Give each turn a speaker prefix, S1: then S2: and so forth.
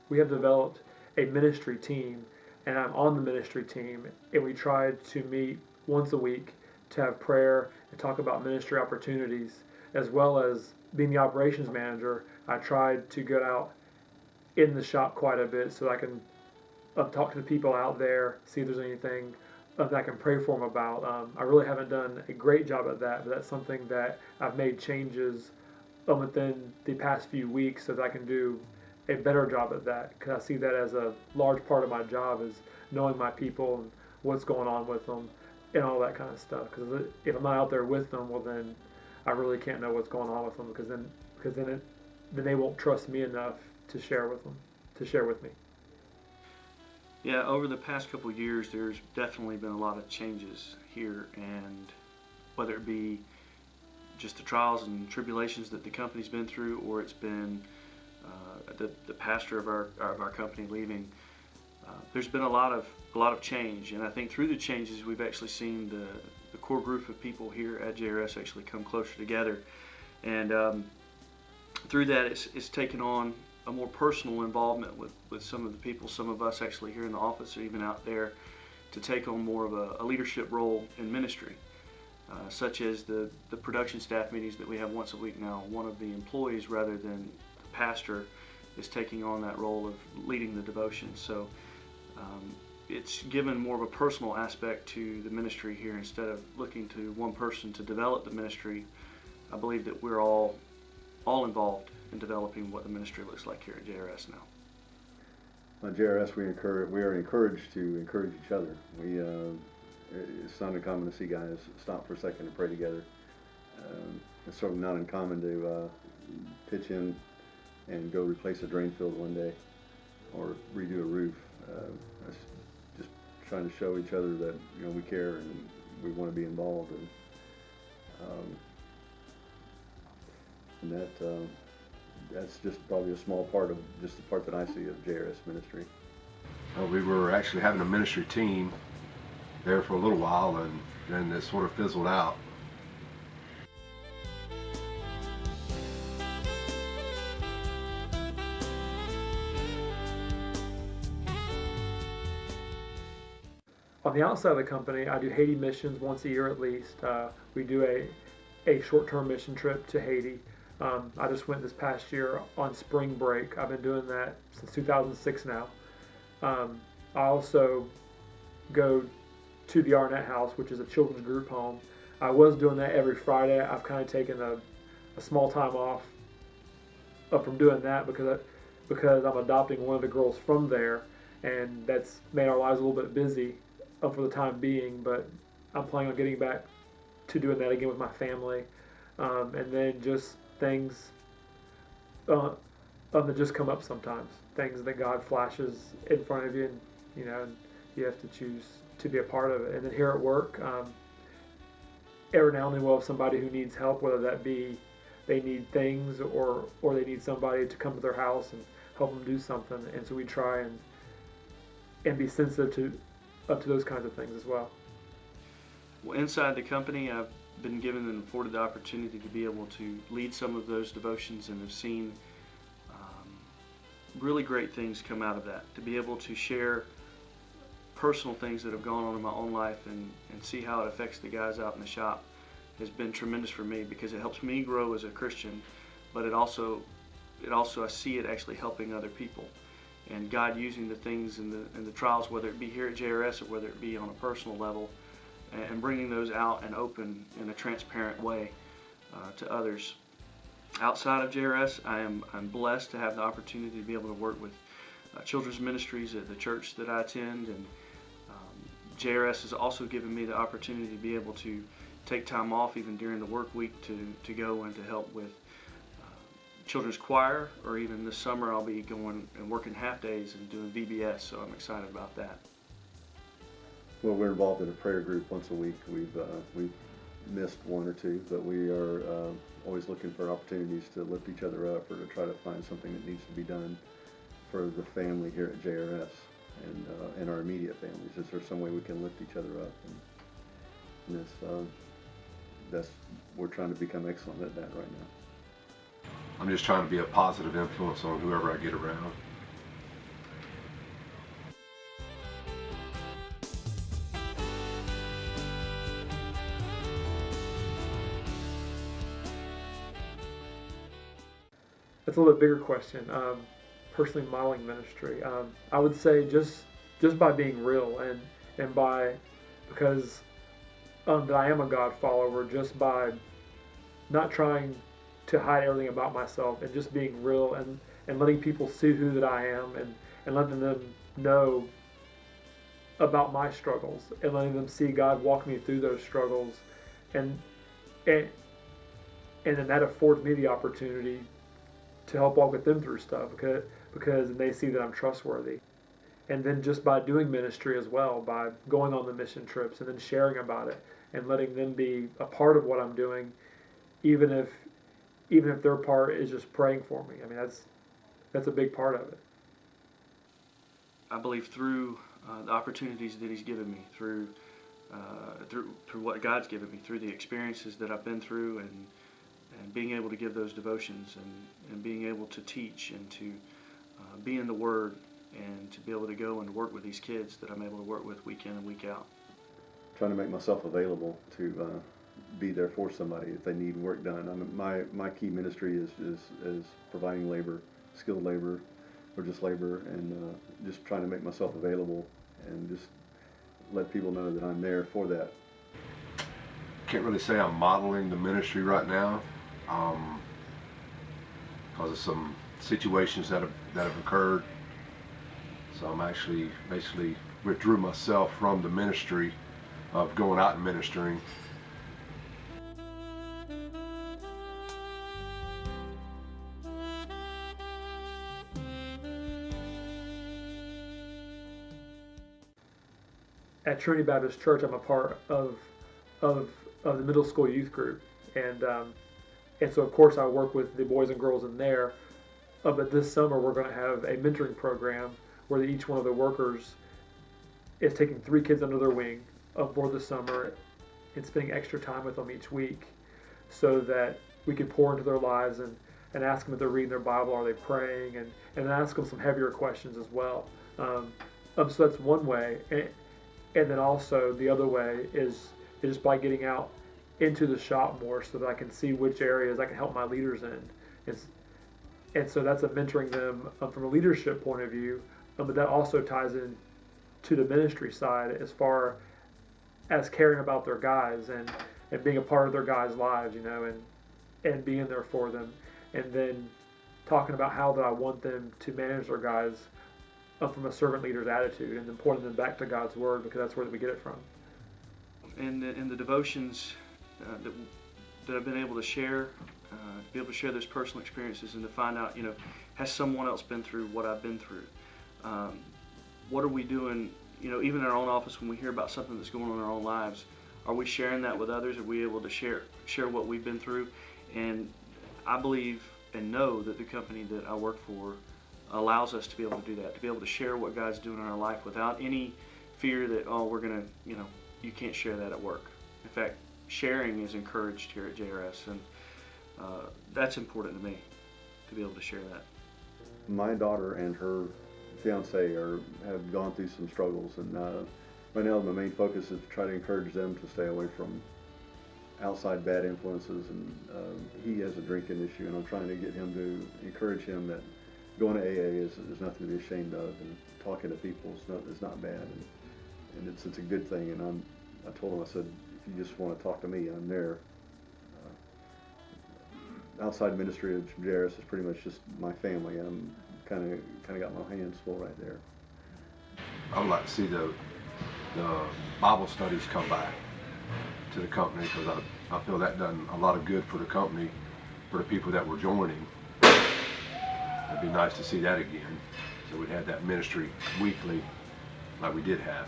S1: we have developed a ministry team, and I'm on the ministry team, and we try to meet once a week to have prayer and talk about ministry opportunities, as well as being the operations manager. I tried to get out in the shop quite a bit so I can talk to the people out there, see if there's anything that I can pray for them about. I really haven't done a great job at that, but that's something that I've made changes within the past few weeks so that I can do a better job at that, because I see that as a large part of my job is knowing my people and what's going on with them and all that kind of stuff. Because if I'm not out there with them, well then I really can't know what's going on with them, then they won't trust me enough to share with them, to share with me.
S2: Yeah, over the past couple of years, there's definitely been a lot of changes here, and whether it be just the trials and tribulations that the company's been through, or it's been the pastor of our company leaving, there's been a lot of change, and I think through the changes we've actually seen the core group of people here at JRS actually come closer together, and through that it's taken on a more personal involvement with some of the people, some of us actually here in the office or even out there, to take on more of a leadership role in ministry, such as the production staff meetings that we have once a week now. One of the employees rather than the pastor is taking on that role of leading the devotion. So it's given more of a personal aspect to the ministry here. Instead of looking to one person to develop the ministry, I believe that we're all involved in developing what the ministry looks like here at JRS now.
S3: At JRS, we are encouraged to encourage each other. It's not uncommon to see guys stop for a second and pray together. It's sort of not uncommon to pitch in and go replace a drain field one day or redo a roof. That's just trying to show each other that we care and we want to be involved, and that's just probably a small part of just the part that I see of JRS ministry.
S4: We were actually having a ministry team there for a little while, and then it sort of fizzled out.
S1: On the outside of the company, I do Haiti missions once a year at least. We do a short-term mission trip to Haiti. I just went this past year on spring break. I've been doing that since 2006 now. I also go to the Arnett House, which is a children's group home. I was doing that every Friday. I've kind of taken a small time off from doing that because I'm adopting one of the girls from there, and that's made our lives a little bit busy for the time being. But I'm planning on getting back to doing that again with my family, and then just things that just come up sometimes. Things that God flashes in front of you, and and you have to choose to be a part of it. And then here at work, every now and then we'll have somebody who needs help, whether that be they need things or they need somebody to come to their house and help them do something. And so we try and be sensitive to those kinds of things as well.
S2: Well, inside the company, I've been given and afforded the opportunity to be able to lead some of those devotions, and have seen really great things come out of that. To be able to share personal things that have gone on in my own life and see how it affects the guys out in the shop has been tremendous for me, because it helps me grow as a Christian, but it also I see it actually helping other people, and God using the things and the trials, whether it be here at JRS or whether it be on a personal level, and bringing those out and open in a transparent way to others. Outside of JRS, I'm blessed to have the opportunity to be able to work with children's ministries at the church that I attend, and JRS has also given me the opportunity to be able to take time off even during the work week to go and to help with children's choir, or even this summer I'll be going and working half days and doing VBS, so I'm excited about that.
S3: Well, we're involved in a prayer group once a week. We've missed one or two, but we are always looking for opportunities to lift each other up, or to try to find something that needs to be done for the family here at JRS and our immediate families. Is there some way we can lift each other up? And that's we're trying to become excellent at that right now.
S4: I'm just trying to be a positive influence on whoever I get around.
S1: that's a little bit bigger question. Personally, modeling ministry. I would say just by being real and by because that I am a God follower, just by not trying to hide everything about myself and just being real and letting people see who that I am and letting them know about my struggles and letting them see God walk me through those struggles and and and then that affords me the opportunity to help walk with them through stuff because they see that I'm trustworthy. And then just by doing ministry as well, by going on the mission trips and then sharing about it and letting them be a part of what I'm doing, even if their part is just praying for me. I mean, that's a big part of it.
S2: I believe through the opportunities that He's given me, through what God's given me, through the experiences that I've been through, and being able to give those devotions, and being able to teach and to be in the Word, and to be able to go and work with these kids that I'm able to work with week in and week out.
S3: Trying to make myself available to be there for somebody if they need work done. I mean, my key ministry is providing labor, skilled labor, or just labor, and just trying to make myself available and just let people know that I'm there for that.
S4: Can't really say I'm modeling the ministry right now, because of some situations that have occurred. So I'm actually basically withdrew myself from the ministry of going out and ministering.
S1: At Trinity Baptist Church, I'm a part of the middle school youth group, and so of course I work with the boys and girls in there. But this summer we're going to have a mentoring program where each one of the workers is taking 3 kids under their wing for the summer and spending extra time with them each week, so that we can pour into their lives and ask them if they're reading their Bible, are they praying, and ask them some heavier questions as well. So that's one way. And then also the other way is just by getting out into the shop more so that I can see which areas I can help my leaders in. And so that's a mentoring them from a leadership point of view, but that also ties in to the ministry side as far as caring about their guys and being a part of their guys' lives, and being there for them. And then talking about how that I want them to manage their guys from a servant leader's attitude, and then pointing them back to God's Word, because that's where we get it from.
S2: And in the devotions that I've been able to share, to be able to share those personal experiences and to find out, has someone else been through what I've been through? What are we doing, even in our own office when we hear about something that's going on in our own lives? Are we sharing that with others? Are we able to share what we've been through? And I believe and know that the company that I work for allows us to be able to do that, to be able to share what God's doing in our life without any fear that, we're going to, you can't share that at work. In fact, sharing is encouraged here at JRS, and that's important to me, to be able to share that.
S3: My daughter and her fiance have gone through some struggles, and right now my main focus is to try to encourage them to stay away from outside bad influences, and he has a drinking issue, and I'm trying to get him to encourage him that going to AA is nothing to be ashamed of, and talking to people is not bad, and it's a good thing. And I told him, I said, if you just want to talk to me, I'm there. Outside ministry of JRS is pretty much just my family. I'm kind of got my hands full right there.
S4: I would like to see the Bible studies come back to the company, because I feel that done a lot of good for the company, for the people that were joining. It'd be nice to see that again, so we'd have that ministry weekly like we did have.